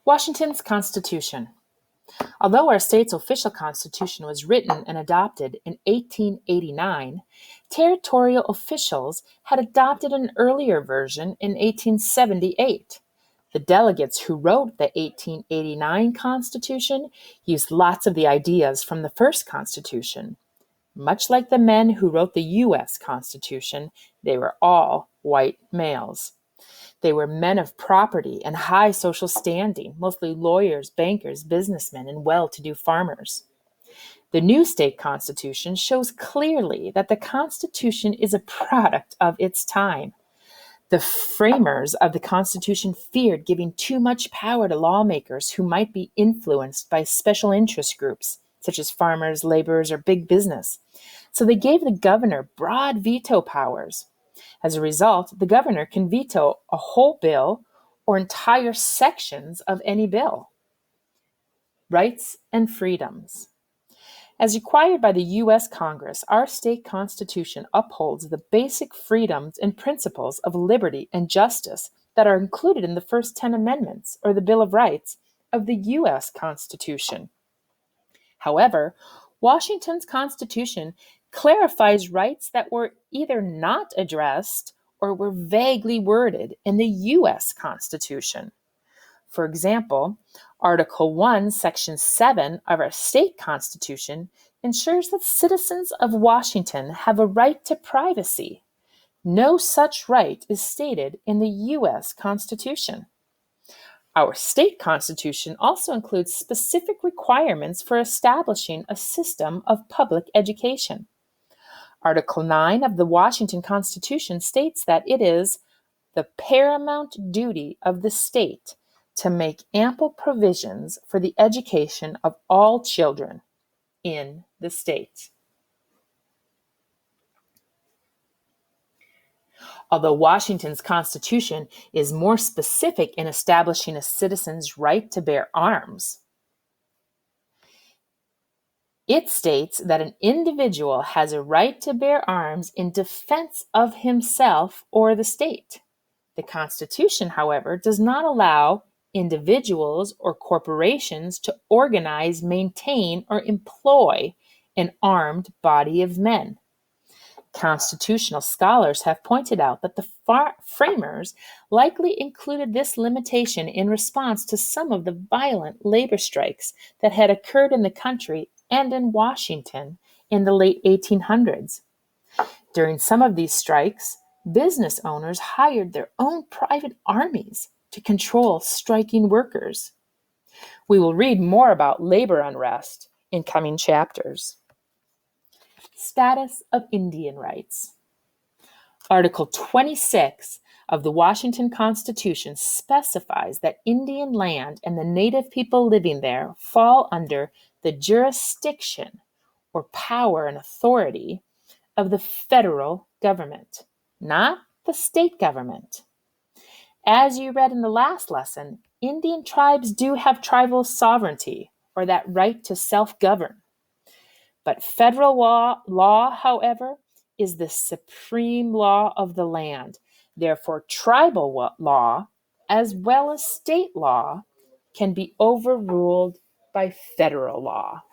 Washington's Constitution. Although our state's official constitution was written and adopted in 1889, territorial officials had adopted an earlier version in 1878. The delegates who wrote the 1889 Constitution used lots of the ideas from the first Constitution. Much like the men who wrote the U.S. Constitution, they were all white males. They were men of property and high social standing, mostly lawyers, bankers, businessmen, and well-to-do farmers. The new state constitution shows clearly that the Constitution is a product of its time. The framers of the Constitution feared giving too much power to lawmakers who might be influenced by special interest groups, such as farmers, laborers, or big business. So they gave the governor broad veto powers. As a result, the governor can veto a whole bill or entire sections of any bill. Rights and freedoms. As required by the U.S. Congress, our state constitution upholds the basic freedoms and principles of liberty and justice that are included in the first 10 amendments, or the Bill of Rights, of the U.S. Constitution. However, Washington's Constitution clarifies rights that were either not addressed or were vaguely worded in the U.S. Constitution. For example, Article 1, Section 7 of our state constitution ensures that citizens of Washington have a right to privacy. No such right is stated in the U.S. Constitution. Our state constitution also includes specific requirements for establishing a system of public education. Article 9 of the Washington Constitution states that it is the paramount duty of the state to make ample provisions for the education of all children in the state. Although Washington's Constitution is more specific in establishing a citizen's right to bear arms, it states that an individual has a right to bear arms in defense of himself or the state. The Constitution, however, does not allow individuals or corporations to organize, maintain, or employ an armed body of men. Constitutional scholars have pointed out that the framers likely included this limitation in response to some of the violent labor strikes that had occurred in the country and in Washington in the late 1800s. During some of these strikes, business owners hired their own private armies to control striking workers. We will read more about labor unrest in coming chapters. Status of Indian rights. Article 26 of the Washington Constitution specifies that Indian land and the native people living there fall under the jurisdiction or power and authority of the federal government, not the state government. As you read in the last lesson, Indian tribes do have tribal sovereignty, or that right to self-govern. But federal law, however, is the supreme law of the land. Therefore, tribal law, as well as state law, can be overruled by federal law.